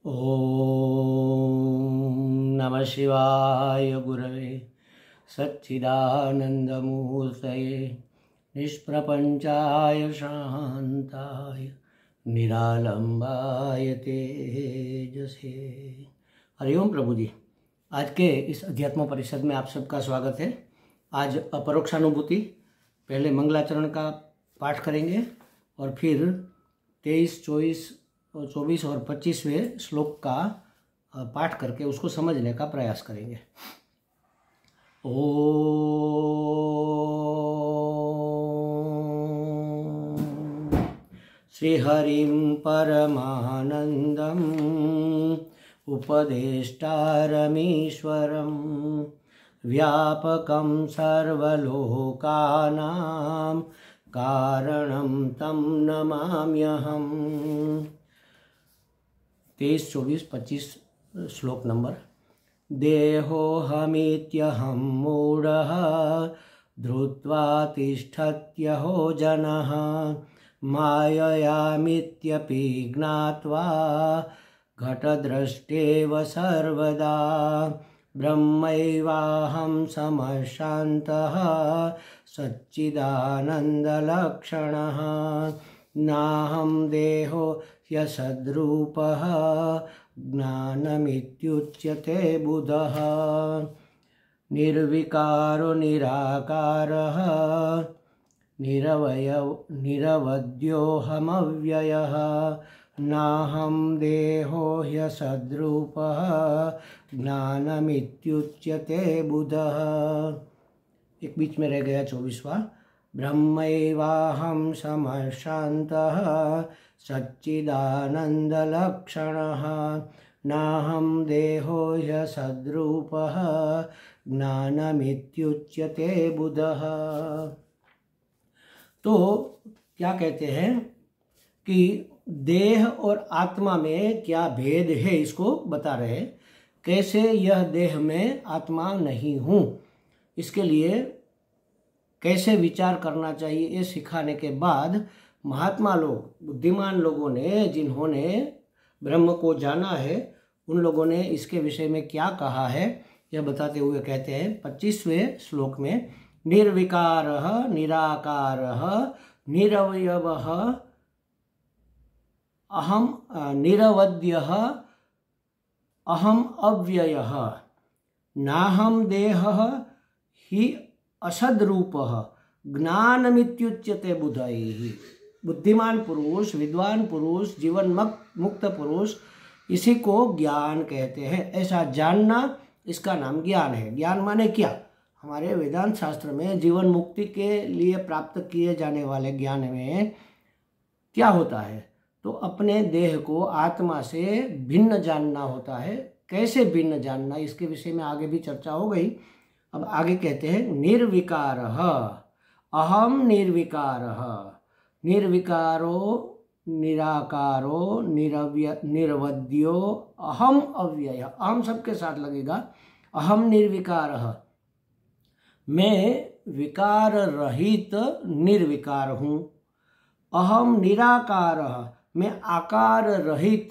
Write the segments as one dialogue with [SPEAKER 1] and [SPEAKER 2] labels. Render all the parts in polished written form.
[SPEAKER 1] ओम नमः शिवाय गुरवे सच्चिदानंदमूर्तये निष्प्रपंचाय शांताय निरालंबाय तेजसे। हरिओम प्रभु जी। आज के इस अध्यात्म परिषद में आप सबका स्वागत है। आज अपरोक्षानुभूति, पहले मंगलाचरण का पाठ करेंगे और फिर 23, 24 और 25वें श्लोक का पाठ करके उसको समझने का प्रयास करेंगे। ओम श्रीहरिं परमानंदं उपदेष्टारमीश्वरं व्यापकं सर्वलोकानां कारणं तं नमाम्यहम्। 23, 24, 25 श्लोक नंबर। देहोऽहमित्यहं मूढः धृत्वा तिष्ठत्यहो जनः माययामित्यपि ज्ञात्वा घटद्रष्टेव सर्वदा ब्रह्मैवाहं समशान्तः सच्चिदानन्दलक्षणः नाहं देहो यसद्रूपः ज्ञानमित्युच्यते बुधः निर्विकारो निराकारः निरवद्योऽहमव्ययः नाहं देहो ह्यसद्रूपः ज्ञानमित्युच्यते बुधः। एक बीच में रह गया 24वां। ब्रह्मैवाहं समशान्तः सच्चिदानन्दलक्षणः नाहं देहो ह्यसद्रूपः ज्ञानमित्युच्यते बुधः। तो क्या कहते हैं कि देह और आत्मा में क्या भेद है, इसको बता रहे हैं। कैसे यह देह में आत्मा नहीं हूँ, इसके लिए कैसे विचार करना चाहिए, ये सिखाने के बाद महात्मा लोग, बुद्धिमान लोगों ने, जिन्होंने ब्रह्म को जाना है, उन लोगों ने इसके विषय में क्या कहा है यह बताते हुए कहते हैं 25वें श्लोक में, निर्विकारः निराकारः निरवयवः अहम निरवद्यः अहम अव्ययः नाहं देहः हि असद्रूपः ज्ञानमित्युच्यते बुधैः। बुद्धिमान पुरुष, विद्वान पुरुष, जीवन मुक्त पुरुष, इसी को ज्ञान कहते हैं। ऐसा जानना, इसका नाम ज्ञान है। ज्ञान माने क्या? हमारे वेदांत शास्त्र में जीवन मुक्ति के लिए प्राप्त किए जाने वाले ज्ञान में क्या होता है? तो अपने देह को आत्मा से भिन्न जानना होता है। कैसे भिन्न जानना, इसके विषय में आगे भी चर्चा हो गई। अब आगे कहते हैं निर्विकारः अहम निर्विकारः निर्विकारो निराकारो निरवद्यो अहम अव्यय। अहम सबके साथ लगेगा। अहम निर्विकारः, मैं विकार रहित निर्विकार हूँ। अहम निराकारः, मैं आकार रहित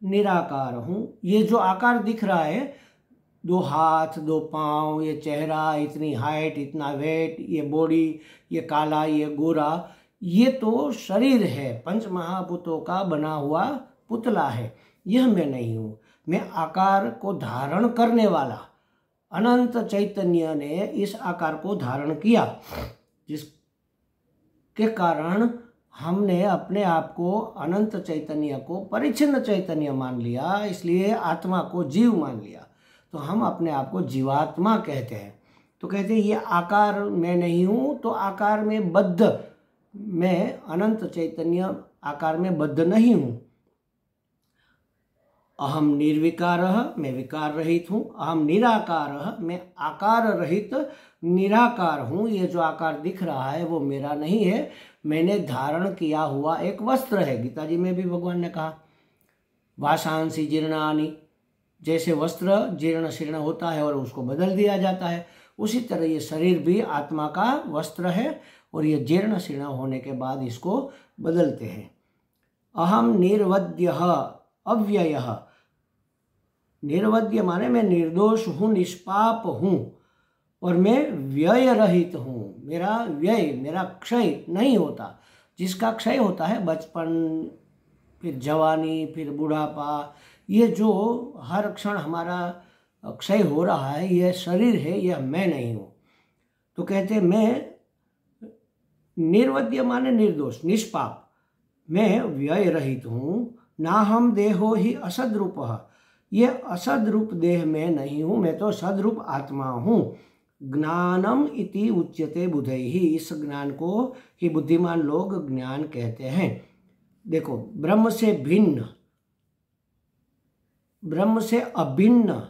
[SPEAKER 1] निराकार हूँ। ये जो आकार दिख रहा है, 2 हाथ 2 पाँव, ये चेहरा, इतनी हाइट, इतना वेट, ये बॉडी, ये काला, ये गोरा, ये तो शरीर है, पंच महाभूतों का बना हुआ पुतला है। यह मैं नहीं हूँ। मैं आकार को धारण करने वाला अनंत चैतन्य ने इस आकार को धारण किया, जिसके कारण हमने अपने आप को, अनंत चैतन्य को परिच्छिन्न चैतन्य मान लिया, इसलिए आत्मा को जीव मान लिया। तो हम अपने आप को जीवात्मा कहते हैं। तो कहते हैं ये आकार मैं नहीं हूँ, तो आकार में बद्ध, मैं अनंत चैतन्य आकार में बद्ध नहीं हूँ। अहम निर्विकारः, मैं विकार रहित हूँ। अहम निराकारः, मैं आकार रहित निराकार हूँ। ये जो आकार दिख रहा है वो मेरा नहीं है, मैंने धारण किया हुआ एक वस्त्र है। गीता जी में भी भगवान ने कहा वाशांसी जीर्णानि, जैसे वस्त्र जीर्ण शीर्ण होता है और उसको बदल दिया जाता है, उसी तरह ये शरीर भी आत्मा का वस्त्र है और ये जीर्ण शीर्ण होने के बाद इसको बदलते हैं। अहम निर्वद्यः अव्ययः, निर्वद्य माने मैं निर्दोष हूँ, निष्पाप हूँ और मैं व्यय रहित हूँ। मेरा व्यय, मेरा क्षय नहीं होता। जिसका क्षय होता है बचपन, फिर जवानी, फिर बुढ़ापा, ये जो हर क्षण हमारा क्षय हो रहा है, यह शरीर है, यह मैं नहीं हूँ। तो कहते मैं निर्वद्य माने निर्दोष, निष्पाप, मैं व्यय रहित हूँ। ना हम देहो ही असद्रूपः, ये असद्रूप देह में नहीं हूँ, मैं तो सद्रूप आत्मा हूँ। ज्ञानम इति उच्यते बुधैहि, इस ज्ञान को ही बुद्धिमान लोग ज्ञान कहते हैं। देखो, ब्रह्म से भिन्न, ब्रह्म से अभिन्न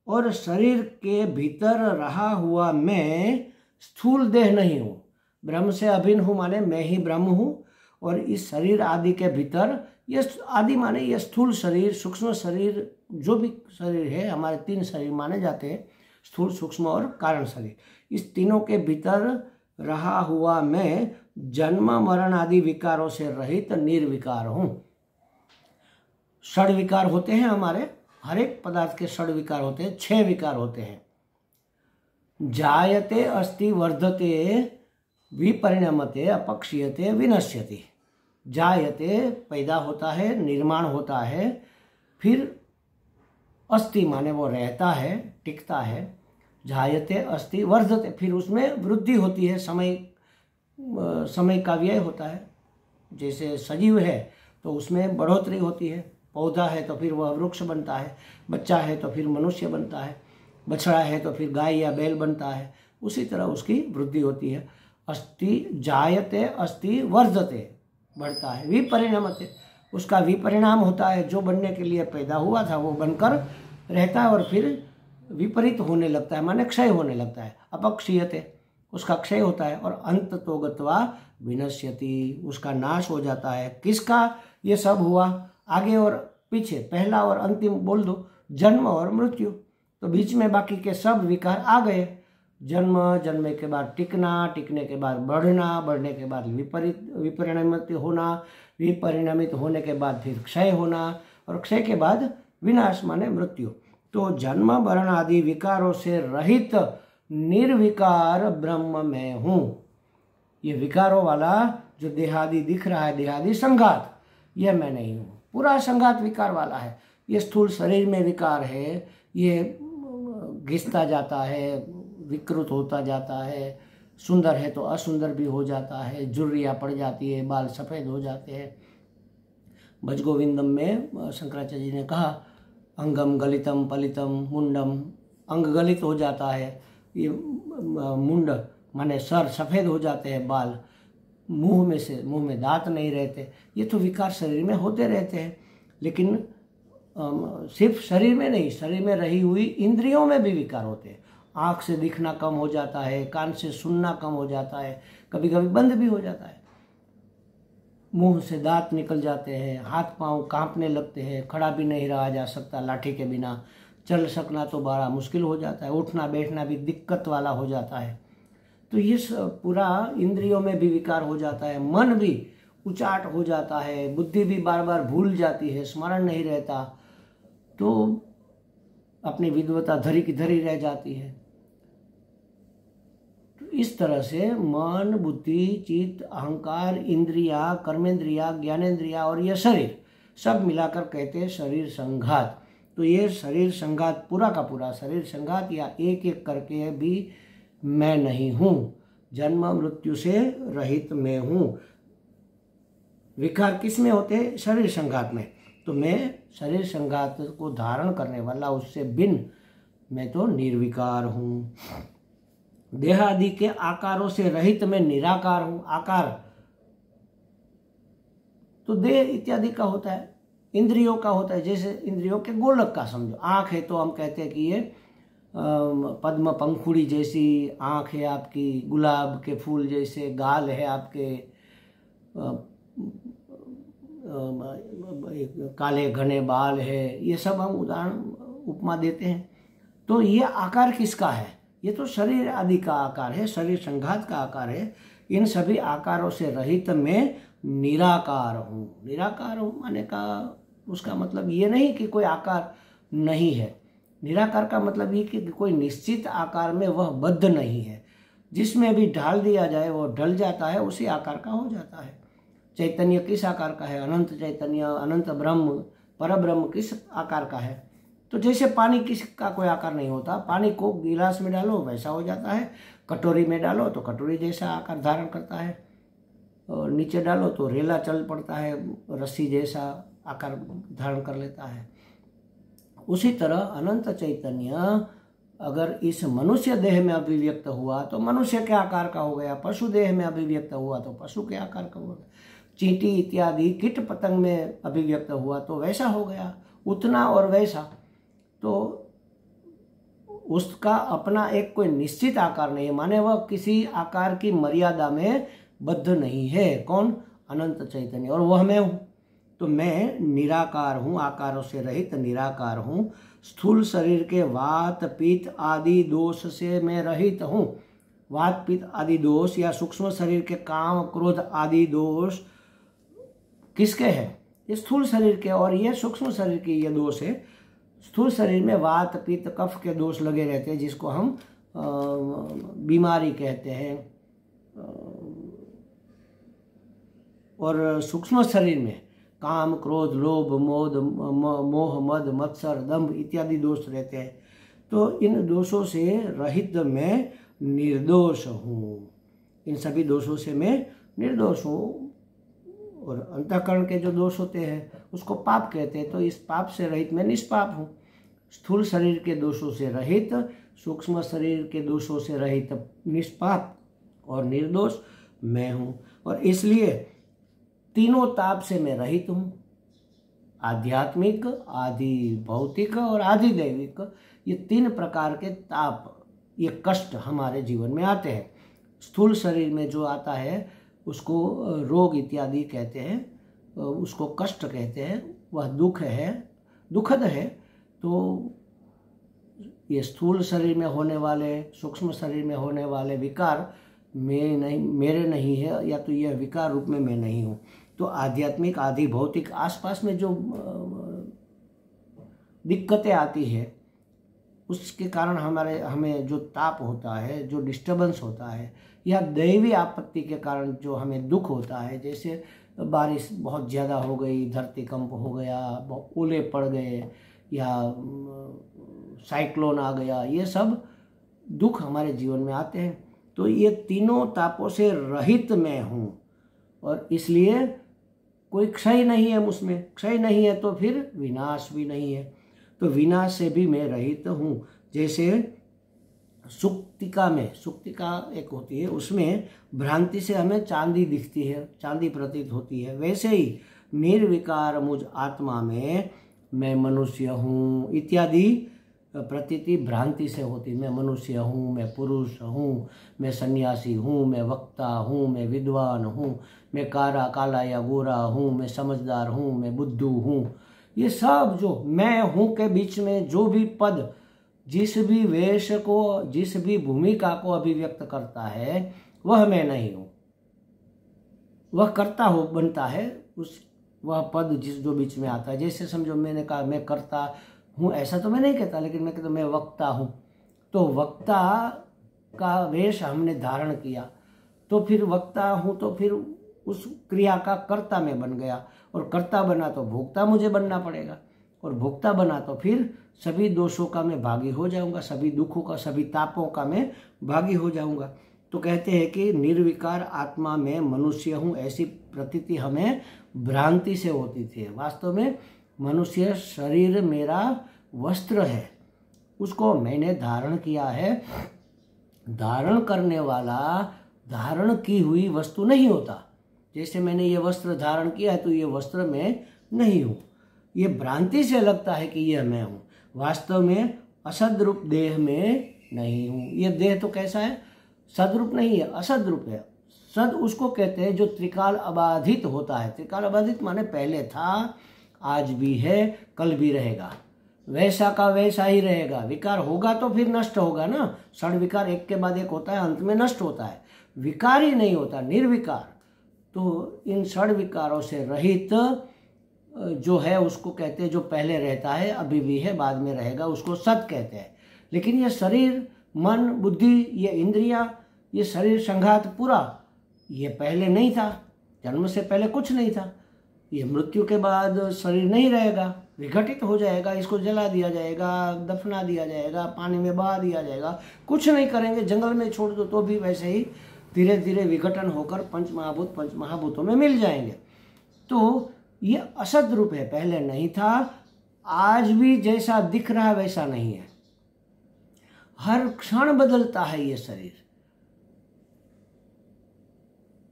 [SPEAKER 1] और शरीर के भीतर रहा हुआ मैं स्थूल देह नहीं हूँ। ब्रह्म से अभिन्न हूँ माने मैं ही ब्रह्म हूँ, और इस शरीर आदि के भीतर, ये आदि माने ये स्थूल शरीर, सूक्ष्म शरीर, जो भी शरीर है, हमारे 3 शरीर माने जाते हैं, स्थूल, सूक्ष्म और कारण शरीर। इस तीनों के भीतर रहा हुआ मैं जन्म मरण आदि विकारों से रहित निर्विकार हूँ। षड विकार होते हैं हमारे, हर एक पदार्थ के षड विकार होते हैं, 6 विकार होते हैं। जायते अस्ति वर्धते विपरिणमते अपक्षीयते विनश्यति। जायते पैदा होता है, निर्माण होता है, फिर अस्ति माने वो रहता है, टिकता है। जायते अस्ति वर्धते, फिर उसमें वृद्धि होती है, समय का व्यय होता है। जैसे सजीव है तो उसमें बढ़ोतरी होती है, पौधा है तो फिर वह वृक्ष बनता है, बच्चा है तो फिर मनुष्य बनता है, बछड़ा है तो फिर गाय या बैल बनता है, उसी तरह उसकी वृद्धि होती है। अस्ति जायते अस्ति वर्धते, बढ़ता है। विपरिणमते, उसका विपरिणाम होता है, जो बनने के लिए पैदा हुआ था वो बनकर रहता है और फिर विपरीत होने लगता है, माने क्षय होने लगता है। अपक्षीयते, उसका क्षय होता है, और अंत तो गत्वा विनश्यति, उसका नाश हो जाता है। किसका ये सब हुआ? आगे और पीछे, पहला और अंतिम बोल दो, जन्म और मृत्यु। तो बीच में बाकी के सब विकार आ गए। जन्म, जन्म के बाद टिकना, टिकने के बाद बढ़ना, बढ़ने के बाद विपरिणमित होना, विपरिणमित होने के बाद फिर क्षय होना, और क्षय के बाद विनाश माने मृत्यु। तो जन्म मरण आदि विकारों से रहित निर्विकार ब्रह्म में हूँ। ये विकारों वाला जो देहादि दिख रहा है, देहादि संघात, यह मैं नहीं हूँ। पूरा संघात विकार वाला है। ये स्थूल शरीर में विकार है, ये घिसता जाता है, विकृत होता जाता है, सुंदर है तो असुंदर भी हो जाता है, झुर्रियाँ पड़ जाती है, बाल सफ़ेद हो जाते हैं। भजगोविंदम में शंकराचार्य जी ने कहा, अंगम गलितम पलितम मुंडम, अंग गलित हो जाता है, ये मुंड माने सर सफ़ेद हो जाते हैं, बाल, मुंह में दांत नहीं रहते। ये तो विकार शरीर में होते रहते हैं। लेकिन सिर्फ शरीर में नहीं, शरीर में रही हुई इंद्रियों में भी विकार होते हैं। आँख से दिखना कम हो जाता है, कान से सुनना कम हो जाता है, कभी कभी बंद भी हो जाता है, मुंह से दांत निकल जाते हैं, हाथ पांव कांपने लगते हैं, खड़ा भी नहीं रहा जा सकता लाठी के बिना, चल सकना तो बड़ा मुश्किल हो जाता है, उठना बैठना भी दिक्कत वाला हो जाता है। तो ये पूरा इंद्रियों में भी विकार हो जाता है, मन भी उचाट हो जाता है, बुद्धि भी बार बार भूल जाती है, स्मरण नहीं रहता, तो अपनी विद्वता धरी की धरी रह जाती है। तो इस तरह से मन, बुद्धि, चित्त, अहंकार, इंद्रिया, कर्मेंद्रिया, ज्ञानेंद्रिया और यह शरीर सब मिलाकर कहते हैं शरीर संघात। तो ये शरीर संघात, पूरा का पूरा शरीर संघात या एक एक करके भी मैं नहीं हूँ। जन्म मृत्यु से रहित मैं हूँ। विकार किस में होते हैं? शरीर संघात में। तो मैं शरीर संघात को धारण करने वाला, उससे भिन्न मैं तो निर्विकार हूँ। देह आदि के आकारों से रहित मैं निराकार हूँ। आकार तो देह इत्यादि का होता है, इंद्रियों का होता है। जैसे इंद्रियों के गोलक का समझो, आँख है तो हम कहते हैं कि ये पद्म पंखुड़ी जैसी आँख है आपकी, गुलाब के फूल जैसे गाल है आपके, काले घने बाल है, ये सब हम उदाहरण उपमा देते हैं। तो ये आकार किसका है? ये तो शरीर आदि का आकार है, शरीर संघात का आकार है। इन सभी आकारों से रहित मैं निराकार हूँ। निराकार हूँ माने का उसका मतलब ये नहीं कि कोई आकार नहीं है। निराकार का मतलब ये कि कोई निश्चित आकार में वह बद्ध नहीं है, जिसमें भी ढाल दिया जाए वो ढल जाता है, उसी आकार का हो जाता है। चैतन्य किस आकार का है? अनंत चैतन्य, अनंत ब्रह्म, परब्रह्म किस आकार का है? तो जैसे पानी किसका कोई आकार नहीं होता, पानी को गिलास में डालो वैसा हो जाता है, कटोरी में डालो तो कटोरी जैसा आकार धारण करता है, और नीचे डालो तो रेला चल पड़ता है, रस्सी जैसा आकार धारण कर लेता है। उसी तरह अनंत चैतन्य अगर इस मनुष्य देह में अभिव्यक्त हुआ तो मनुष्य के आकार का हो गया, पशु देह में अभिव्यक्त हुआ तो पशु के आकार का हो गया, चींटी इत्यादि कीट पतंग में अभिव्यक्त हुआ तो वैसा हो गया, उतना और वैसा। तो उसका अपना एक कोई निश्चित आकार नहीं है, माने वह किसी आकार की मर्यादा में बद्ध नहीं है। कौन? अनंत चैतन्य। और वह मैं हूँ। तो मैं निराकार हूँ, आकारों से रहित निराकार हूँ। स्थूल शरीर के वात पित्त आदि दोष से मैं रहित हूँ। वात पित्त आदि दोष या सूक्ष्म शरीर के काम क्रोध आदि दोष किसके हैं? ये स्थूल शरीर के, और ये सूक्ष्म शरीर के ये दोष है। स्थूल शरीर में वात पित्त कफ के दोष लगे रहते हैं, जिसको हम बीमारी कहते हैं। और सूक्ष्म शरीर में काम क्रोध लोभ मोह मद मत्सर दंभ इत्यादि दोष रहते हैं। तो इन दोषों से रहित मैं निर्दोष हूँ, इन सभी दोषों से मैं निर्दोष हूँ। और अंतःकरण के जो दोष होते हैं उसको पाप कहते हैं, तो इस पाप से रहित मैं निष्पाप हूँ। स्थूल शरीर के दोषों से रहित, सूक्ष्म शरीर के दोषों से रहित निष्पाप और निर्दोष मैं हूँ। और इसलिए तीनों ताप से मैं रहित हूँ। आध्यात्मिक, आदि भौतिक और आदि दैविक, ये तीन प्रकार के ताप, ये कष्ट हमारे जीवन में आते हैं। स्थूल शरीर में जो आता है उसको रोग इत्यादि कहते हैं, उसको कष्ट कहते हैं, वह दुख है, दुखद है। तो ये स्थूल शरीर में होने वाले, सूक्ष्म शरीर में होने वाले विकार मैं नहीं, मेरे नहीं है, या तो यह विकार रूप में मैं नहीं हूँ। तो आध्यात्मिक, आदि भौतिक, आसपास में जो दिक्कतें आती है उसके कारण हमें जो ताप होता है, जो डिस्टर्बेंस होता है, या दैवी आपत्ति के कारण जो हमें दुख होता है, जैसे बारिश बहुत ज़्यादा हो गई, धरती कंप हो गया, ओले पड़ गए, या साइक्लोन आ गया, ये सब दुख हमारे जीवन में आते हैं। तो ये तीनों तापों से रहित मैं हूँ, और इसलिए कोई क्षय नहीं है मुझमें। क्षय नहीं है तो फिर विनाश भी नहीं है, तो विनाश से भी मैं रहित हूँ। जैसे सुक्तिका में, सुक्तिका एक होती है, उसमें भ्रांति से हमें चांदी दिखती है, चांदी प्रतीत होती है, वैसे ही निर्विकार मुझ आत्मा में मैं मनुष्य हूँ इत्यादि प्रतीति भ्रांति से होती। मैं मनुष्य हूँ, मैं पुरुष हूँ, मैं सन्यासी हूँ, मैं वक्ता हूँ, मैं विद्वान हूँ, मैं काला या गोरा हूँ, मैं समझदार हूँ, मैं बुद्धू हूँ। ये सब जो मैं हूँ के बीच में जो भी पद, जिस भी वेश को, जिस भी भूमिका को अभिव्यक्त करता है, वह मैं नहीं हूँ। वह कर्ता हो बनता है उस, वह पद जिस जो बीच में आता है। जैसे समझो मैंने कहा मैं कर्ता हूँ, ऐसा तो मैं नहीं कहता, लेकिन मैं कहता मैं वक्ता हूँ। तो वक्ता का वेश हमने धारण किया, तो फिर वक्ता हूँ, तो फिर उस क्रिया का कर्ता में बन गया, और कर्ता बना तो भोक्ता मुझे बनना पड़ेगा, और भोक्ता बना तो फिर सभी दोषों का मैं भागी हो जाऊंगा, सभी दुखों का, सभी तापों का मैं भागी हो जाऊंगा। तो कहते हैं कि निर्विकार आत्मा में मनुष्य हूँ, ऐसी प्रतीति हमें भ्रांति से होती थी। वास्तव में मनुष्य शरीर मेरा वस्त्र है, उसको मैंने धारण किया है। धारण करने वाला धारण की हुई वस्तु नहीं होता। जैसे मैंने ये वस्त्र धारण किया है तो ये वस्त्र मैं नहीं हूँ, ये भ्रांति से लगता है कि यह मैं हूँ। वास्तव में असद्रूप देह में नहीं हूँ। ये देह तो कैसा है? सद्रूप नहीं है, असद्रूप है। सद उसको कहते हैं जो त्रिकाल अबाधित होता है। त्रिकाल अबाधित माने पहले था, आज भी है, कल भी रहेगा, वैसा का वैसा ही रहेगा। विकार होगा तो फिर नष्ट होगा ना, षड विकार एक के बाद एक होता है, अंत में नष्ट होता है। विकार ही नहीं होता, निर्विकार। तो इन षड विकारों से रहित जो है उसको कहते हैं, जो पहले रहता है अभी भी है बाद में रहेगा, उसको सत कहते हैं। लेकिन ये शरीर, मन, बुद्धि, ये इंद्रियां, ये शरीर संघात पूरा, ये पहले नहीं था, जन्म से पहले कुछ नहीं था। ये मृत्यु के बाद शरीर नहीं रहेगा, विघटित हो जाएगा, इसको जला दिया जाएगा, दफना दिया जाएगा, पानी में बहा दिया जाएगा, कुछ नहीं करेंगे, जंगल में छोड़ दो तो भी वैसे ही धीरे धीरे विघटन होकर पंच महाभूतों में मिल जाएंगे। तो ये असद रूप है, पहले नहीं था, आज भी जैसा दिख रहा वैसा नहीं है, हर क्षण बदलता है ये शरीर।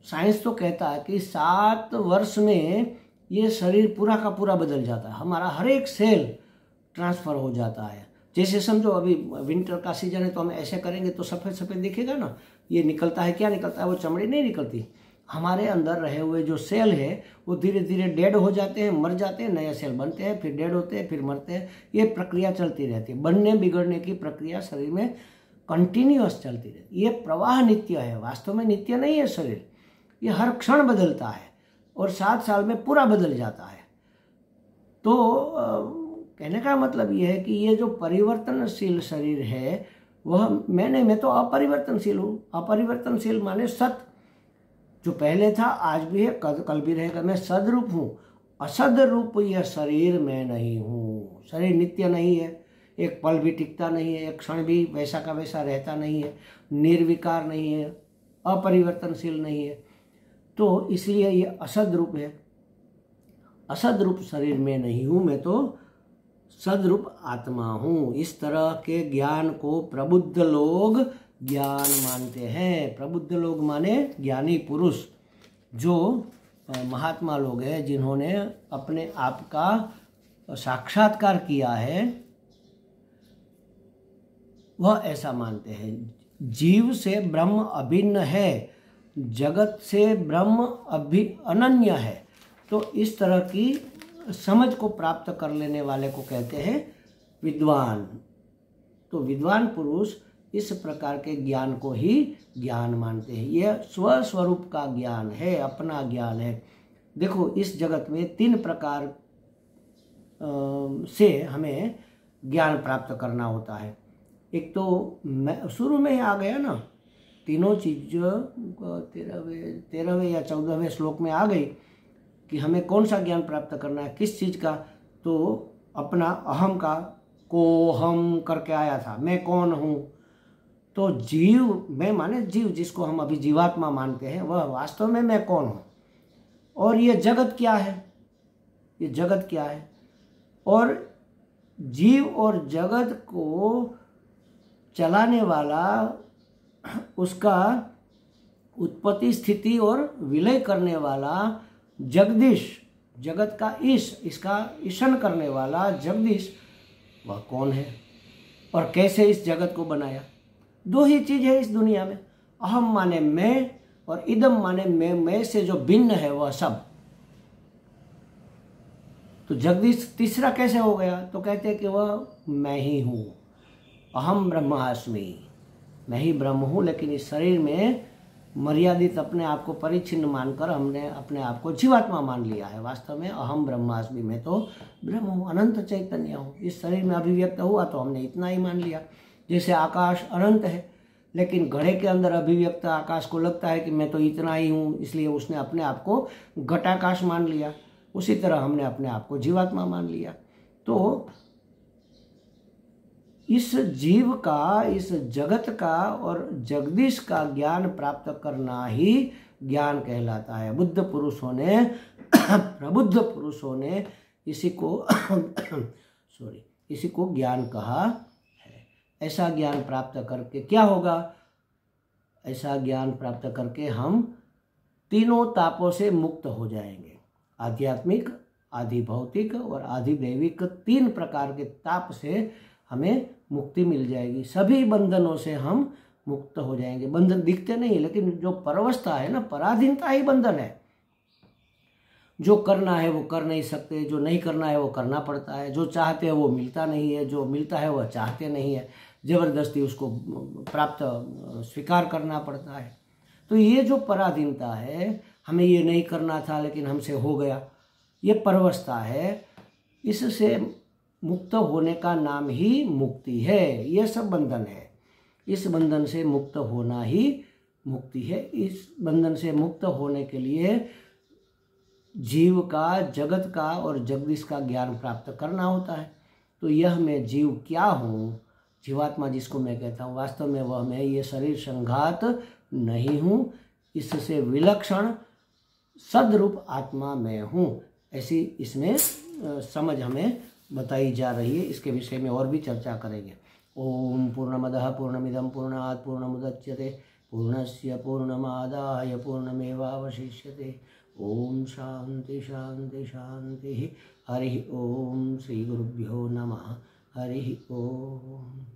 [SPEAKER 1] साइंस तो कहता है कि 7 वर्ष में ये शरीर पूरा का पूरा बदल जाता है, हमारा हर एक सेल ट्रांसफर हो जाता है। जैसे समझो अभी विंटर का सीजन है तो हम ऐसे करेंगे तो सफ़ेद सफ़ेद दिखेगा ना, ये निकलता है, क्या निकलता है, वो चमड़ी नहीं निकलती। हमारे अंदर रहे हुए जो सेल है वो धीरे धीरे डेड हो जाते हैं, मर जाते हैं, नए सेल बनते हैं, फिर डेड होते हैं, फिर मरते हैं। ये प्रक्रिया चलती रहती है, बनने बिगड़ने की प्रक्रिया शरीर में कंटिन्यूअस चलती रहती है। ये प्रवाह नित्य है, वास्तव में नित्य नहीं है शरीर, ये हर क्षण बदलता है और 7 साल में पूरा बदल जाता है। तो कहने का मतलब ये है कि ये जो परिवर्तनशील शरीर है वह मैं तो अपरिवर्तनशील हूँ। अपरिवर्तनशील माने सत, जो पहले था आज भी है, कल भी रहेगा, मैं सदरूप हूँ। असद रूप यह शरीर मैं नहीं हूँ। शरीर नित्य नहीं है, एक पल भी टिकता नहीं है, एक क्षण भी वैसा का वैसा रहता नहीं है, निर्विकार नहीं है, अपरिवर्तनशील नहीं है। तो इसलिए ये असद रूप है। असद रूप शरीर में नहीं हूँ, मैं तो सदरूप आत्मा हूँ। इस तरह के ज्ञान को प्रबुद्ध लोग ज्ञान मानते हैं। प्रबुद्ध लोग माने ज्ञानी पुरुष, जो महात्मा लोग हैं, जिन्होंने अपने आप का साक्षात्कार किया है, वह ऐसा मानते हैं। जीव से ब्रह्म अभिन्न है, जगत से ब्रह्म अनन्य है। तो इस तरह की समझ को प्राप्त कर लेने वाले को कहते हैं विद्वान। तो विद्वान पुरुष इस प्रकार के ज्ञान को ही ज्ञान मानते हैं। यह स्वस्वरूप का ज्ञान है, अपना ज्ञान है। देखो, इस जगत में 3 प्रकार से हमें ज्ञान प्राप्त करना होता है। एक तो मैं शुरू में ही आ गया ना, तीनों चीज 13वें या 14वें श्लोक में आ गई कि हमें कौन सा ज्ञान प्राप्त करना है, किस चीज़ का। तो अपना अहम का, को हम करके आया था, मैं कौन हूँ। तो जीव, मैं माने जीव, जिसको हम अभी जीवात्मा मानते हैं, वह वास्तव में मैं कौन हूँ। और ये जगत क्या है, ये जगत क्या है। और जीव और जगत को चलाने वाला, उसका उत्पत्ति, स्थिति और विलय करने वाला जगदीश, जगत का इसका ईशन करने वाला जगदीश, वह कौन है और कैसे इस जगत को बनाया। 2 ही चीज है इस दुनिया में, अहम माने मैं और इदम माने मैं से जो भिन्न है वह सब। तो जगदीश तीसरा कैसे हो गया, तो कहते हैं कि वह मैं ही हूँ, अहम ब्रह्मास्मि, मैं ही ब्रह्म हूँ। लेकिन इस शरीर में मर्यादित अपने आप को परिच्छिन्न मानकर हमने अपने आप को जीवात्मा मान लिया है। वास्तव में अहम ब्रह्मास्मि, मैं तो ब्रह्म हूँ, अनंत चैतन्य हूँ। इस शरीर में अभिव्यक्त हुआ तो हमने इतना ही मान लिया। जैसे आकाश अनंत है, लेकिन घड़े के अंदर अभिव्यक्त आकाश को लगता है कि मैं तो इतना ही हूँ, इसलिए उसने अपने आप को घटाकाश मान लिया। उसी तरह हमने अपने आप को जीवात्मा मान लिया। तो इस जीव का, इस जगत का और जगदीश का ज्ञान प्राप्त करना ही ज्ञान कहलाता है। बुद्ध पुरुषों ने, प्रबुद्ध पुरुषों ने इसी को इसी को ज्ञान कहा है। ऐसा ज्ञान प्राप्त करके क्या होगा, ऐसा ज्ञान प्राप्त करके हम तीनों तापों से मुक्त हो जाएंगे। आध्यात्मिक, आधि भौतिक और आधि दैविक, 3 प्रकार के ताप से हमें मुक्ति मिल जाएगी। सभी बंधनों से हम मुक्त हो जाएंगे। बंधन दिखते नहीं, लेकिन जो परवस्था है ना, पराधीनता ही बंधन है। जो करना है वो कर नहीं सकते, जो नहीं करना है वो करना पड़ता है, जो चाहते हैं वो मिलता नहीं है, जो मिलता है वह चाहते नहीं है, जबरदस्ती उसको प्राप्त स्वीकार करना पड़ता है। तो ये जो पराधीनता है, हमें ये नहीं करना था लेकिन हमसे हो गया, ये परवस्था है, इससे मुक्त होने का नाम ही मुक्ति है। ये सब बंधन है, इस बंधन से मुक्त होना ही मुक्ति है। इस बंधन से मुक्त होने के लिए जीव का, जगत का और जगदीश का ज्ञान प्राप्त करना होता है। तो यह मैं जीव क्या हूँ, जीवात्मा जिसको मैं कहता हूँ, वास्तव में वह मैं ये शरीर संघात नहीं हूँ, इससे विलक्षण सदरूप आत्मा मैं हूँ। ऐसी इसमें समझ हमें बताई जा रही है। इसके विषय में और भी चर्चा करेंगे। ओम पूर्णमदः पूर्णमिदं पूर्णात् पूर्णमुदच्यते पूर्णस्य पूर्णमादाय पूर्णमेवावशिष्यते। ओम शांति शांति शांति। हरि ओम। श्री गुरुभ्यो नमः। हरि ओम।